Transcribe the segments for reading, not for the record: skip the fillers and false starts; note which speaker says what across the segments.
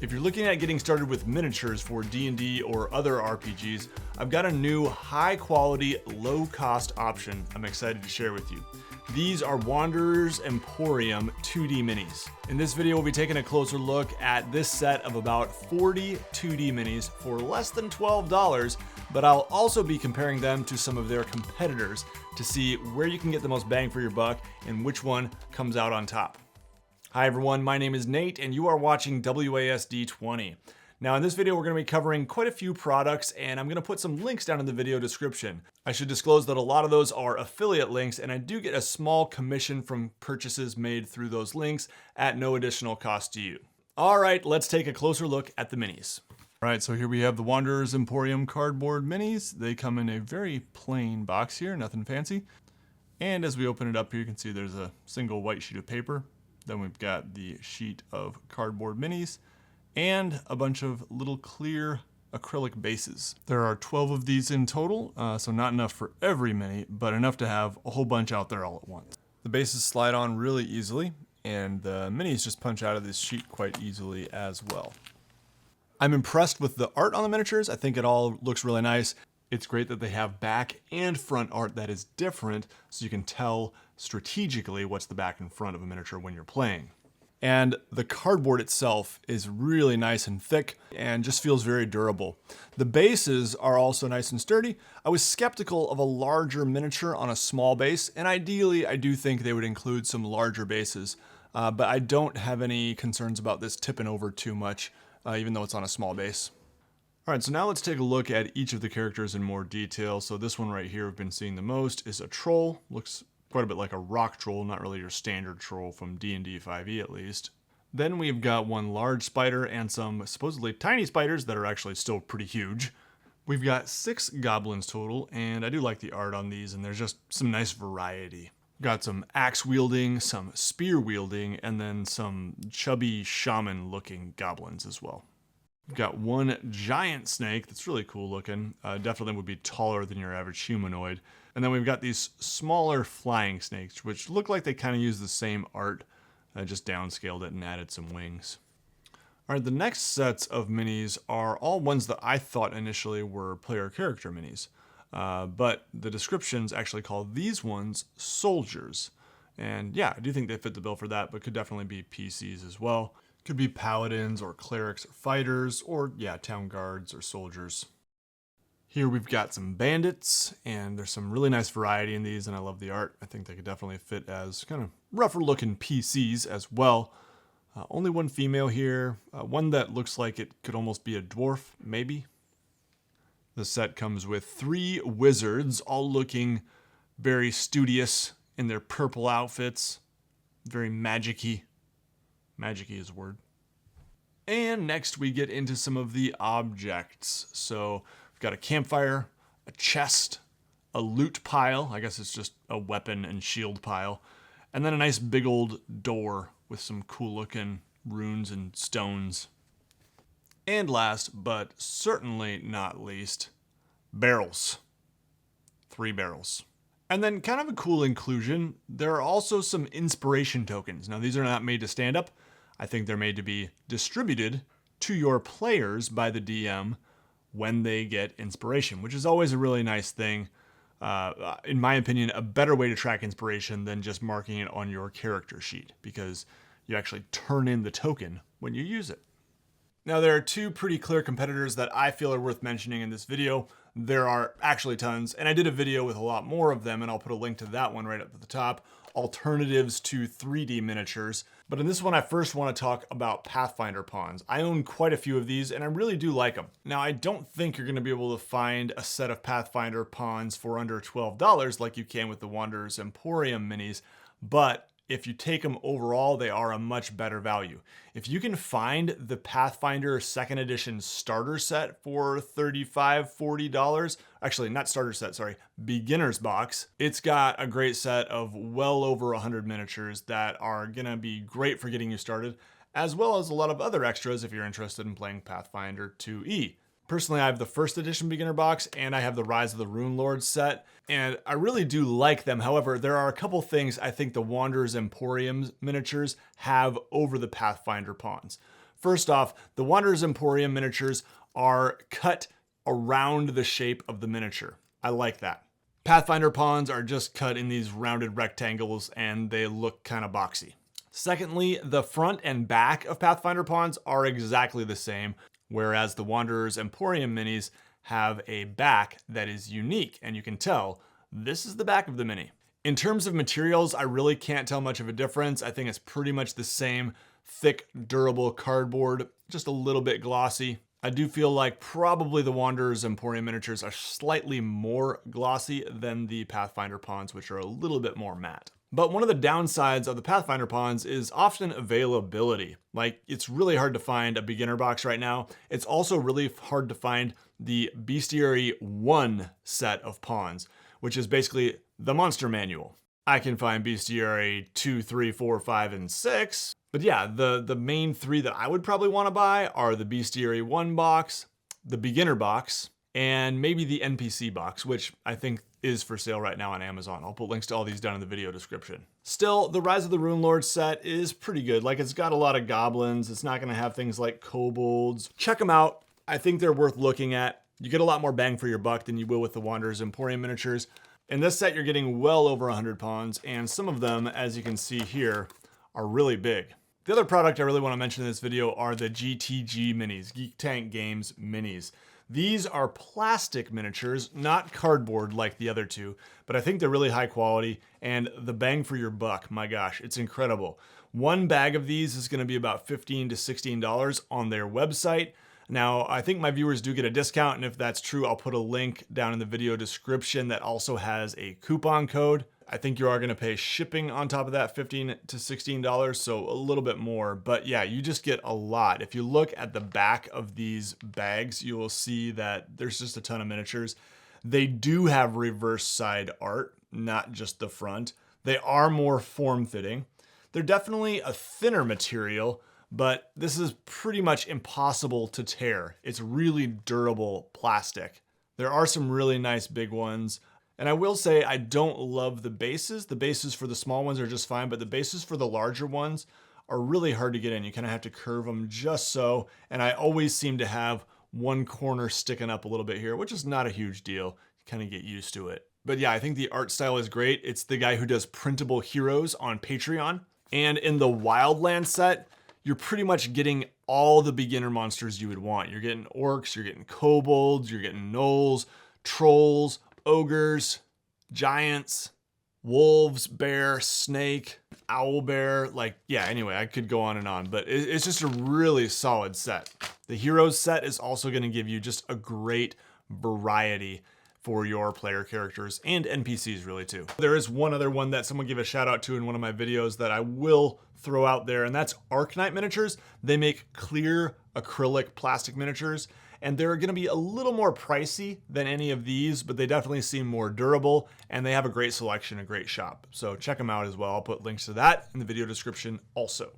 Speaker 1: If you're looking at getting started with miniatures for D&D or other RPGs, I've got a new high-quality, low-cost option I'm excited to share with you. These are Wanderer's Emporium 2D minis. In this video, we'll be taking a closer look at this set of about 40 2D minis for less than $12, but I'll also be comparing them to some of their competitors to see where you can get the most bang for your buck and which one comes out on top. Hi everyone, my name is Nate and you are watching WASD 20. Now in this video we're going to be covering quite a few products and I'm going to put some links down in the video description. I should disclose that a lot of those are affiliate links and I do get a small commission from purchases made through those links at no additional cost to you. Alright, let's take a closer look at the minis. Alright, so here we have the Wanderer's Emporium cardboard minis. They come in a very plain box here, nothing fancy. And as we open it up here you can see there's a single white sheet of paper. Then we've got the sheet of cardboard minis and a bunch of little clear acrylic bases. There are 12 of these in total, so not enough for every mini, but enough to have a whole bunch out there all at once. The bases slide on really easily, and the minis just punch out of this sheet quite easily as well. I'm impressed with the art on the miniatures. I think it all looks really nice. It's great that they have back and front art that is different, so you can tell strategically what's the back and front of a miniature when you're playing. And the cardboard itself is really nice and thick and just feels very durable. The bases are also nice and sturdy. I was skeptical of a larger miniature on a small base, and ideally I do think they would include some larger bases, but I don't have any concerns about this tipping over too much, even though it's on a small base. Alright, so now let's take a look at each of the characters in more detail. So this one right here we've been seeing the most is a troll. Looks quite a bit like a rock troll, not really your standard troll from D&D 5e at least. Then we've got one large spider and some supposedly tiny spiders that are actually still pretty huge. We've got 6 goblins total, and I do like the art on these, and there's just some nice variety. Got some axe wielding, some spear wielding, and then some chubby shaman looking goblins as well. We've got one giant snake that's really cool looking, definitely would be taller than your average humanoid. And then we've got these smaller flying snakes, which look like they kind of use the same art, just downscaled it and added some wings. All right, the next sets of minis are all ones that I thought initially were player character minis, but the descriptions actually call these ones soldiers. And yeah, I do think they fit the bill for that, but could definitely be PCs as well. Could be paladins or clerics or fighters or, yeah, town guards or soldiers. Here we've got some bandits, and there's some really nice variety in these, and I love the art. I think they could definitely fit as kind of rougher looking PCs as well. Only one female here, one that looks like it could almost be a dwarf, maybe. The set comes with 3 wizards, all looking very studious in their purple outfits, very magic-y. Magic-y is a word. And next we get into some of the objects. So we've got a campfire, a chest, a loot pile, I guess it's just a weapon and shield pile, and then a nice big old door with some cool looking runes and stones. And last, but certainly not least, barrels. 3 barrels. And then kind of a cool inclusion, there are also some inspiration tokens. Now these are not made to stand up. I think they're made to be distributed to your players by the DM when they get inspiration, which is always a really nice thing. In my opinion, a better way to track inspiration than just marking it on your character sheet, because you actually turn in the token when you use it. Now there are 2 pretty clear competitors that I feel are worth mentioning in this video. There are actually tons, and I did a video with a lot more of them, and I'll put a link to that one right up at the top. Alternatives to 3D miniatures. But in this one, I first want to talk about Pathfinder Pawns. I own quite a few of these, and I really do like them. Now, I don't think you're going to be able to find a set of Pathfinder Pawns for under $12 like you can with the Wanderer's Emporium minis, but if you take them overall, they are a much better value. If you can find the Pathfinder 2nd edition starter set for $35, $40, actually not starter set, sorry, beginner's box, it's got a great set of well over 100 miniatures that are gonna be great for getting you started, as well as a lot of other extras if you're interested in playing Pathfinder 2e. Personally, I have the 1st edition beginner box and I have the Rise of the Rune Lord set, and I really do like them. However, there are a couple things I think the Wanderer's Emporium miniatures have over the Pathfinder Pawns. First off, the Wanderers Emporium miniatures are cut around the shape of the miniature. I like that. Pathfinder Pawns are just cut in these rounded rectangles and they look kind of boxy. Secondly, the front and back of Pathfinder Pawns are exactly the same, whereas the Wanderers Emporium minis have a back that is unique, and you can tell this is the back of the mini. In terms of materials, I really can't tell much of a difference. I think it's pretty much the same thick, durable cardboard, just a little bit glossy. I do feel like probably the Wanderers Emporium miniatures are slightly more glossy than the Pathfinder Pawns, which are a little bit more matte. But one of the downsides of the Pathfinder Pawns is often availability. Like, it's really hard to find a beginner box right now. It's also really hard to find the Bestiary 1 set of pawns, which is basically the monster manual. I can find Bestiary 2, 3, 4, 5, and 6. But yeah, the main 3 that I would probably want to buy are the Bestiary 1 box, the beginner box, and maybe the NPC box, which I think is for sale right now on Amazon. I'll put links to all these down in the video description. Still, the Rise of the Runelord set is pretty good. Like, it's got a lot of goblins. It's not gonna have things like kobolds. Check them out. I think they're worth looking at. You get a lot more bang for your buck than you will with the Wanderers Emporium miniatures. In this set, you're getting well over 100 pawns, and some of them, as you can see here, are really big. The other product I really want to mention in this video are the GTG minis, Geek Tank Games minis. These are plastic miniatures, not cardboard like the other two, but I think they're really high quality, and the bang for your buck, my gosh, it's incredible. One bag of these is going to be about $15 to $16 on their website. Now, I think my viewers do get a discount, and if that's true, I'll put a link down in the video description that also has a coupon code. I think you are going to pay shipping on top of that, $15 to $16, so a little bit more. But yeah, you just get a lot. If you look at the back of these bags, you will see that there's just a ton of miniatures. They do have reverse side art, not just the front. They are more form-fitting. They're definitely a thinner material, but this is pretty much impossible to tear. It's really durable plastic. There are some really nice big ones. And I will say I don't love the bases. The bases for the small ones are just fine, but the bases for the larger ones are really hard to get in. You kind of have to curve them just so. And I always seem to have one corner sticking up a little bit here, which is not a huge deal. You kind of get used to it. But yeah, I think the art style is great. It's the guy who does printable heroes on Patreon. And in the Wildland set, you're pretty much getting all the beginner monsters you would want. You're getting orcs, you're getting kobolds, you're getting gnolls, trolls, ogres, giants, wolves, bear, snake, owl bear. Like, yeah, anyway, I could go on and on, but it's just a really solid set. The heroes set is also going to give you just a great variety for your player characters and NPCs really too. There is one other one that someone gave a shout out to in one of my videos that I will throw out there, and that's Arknight Miniatures. They make clear acrylic plastic miniatures, and they're gonna be a little more pricey than any of these, but they definitely seem more durable, and they have a great selection, a great shop. So check them out as well. I'll put links to that in the video description also.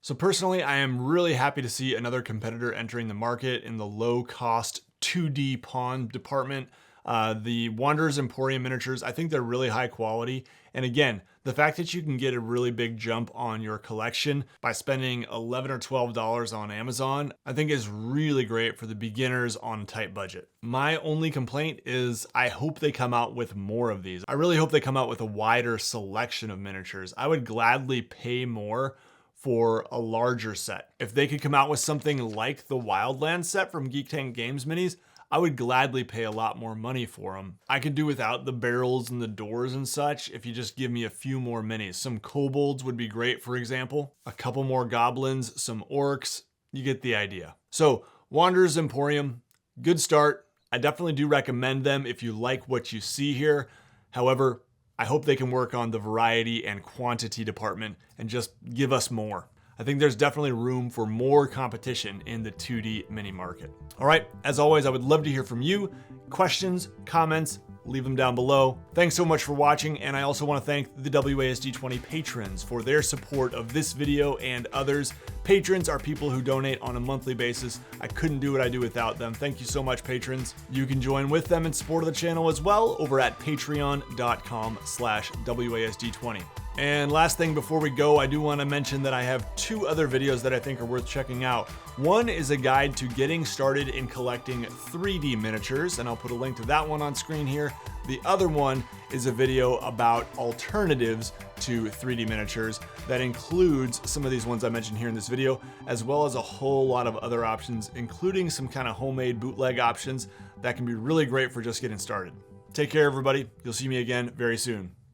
Speaker 1: So personally, I am really happy to see another competitor entering the market in the low cost 2D pawn department. The Wanderers Emporium miniatures, I think they're really high quality. And again, the fact that you can get a really big jump on your collection by spending $11 or $12 on Amazon, I think is really great for the beginners on a tight budget. My only complaint is I hope they come out with more of these. I really hope they come out with a wider selection of miniatures. I would gladly pay more for a larger set. If they could come out with something like the Wildland set from Geek Tank Games minis, I would gladly pay a lot more money for them. I could do without the barrels and the doors and such if you just give me a few more minis. Some kobolds would be great, for example. A couple more goblins, some orcs. You get the idea. So, Wanderers Emporium, good start. I definitely do recommend them if you like what you see here. However, I hope they can work on the variety and quantity department and just give us more. I think there's definitely room for more competition in the 2D mini market. All right, as always, I would love to hear from you. Questions, comments, leave them down below. Thanks so much for watching, and I also want to thank the WASD20 patrons for their support of this video and others. Patrons are people who donate on a monthly basis. I couldn't do what I do without them. Thank you so much, patrons. You can join with them in support of the channel as well over at patreon.com/WASD20. And last thing before we go, I do want to mention that I have 2 other videos that I think are worth checking out. One is a guide to getting started in collecting 3D miniatures, and I'll put a link to that one on screen here. The other one is a video about alternatives to 3D miniatures that includes some of these ones I mentioned here in this video, as well as a whole lot of other options, including some kind of homemade bootleg options that can be really great for just getting started. Take care, everybody. You'll see me again very soon.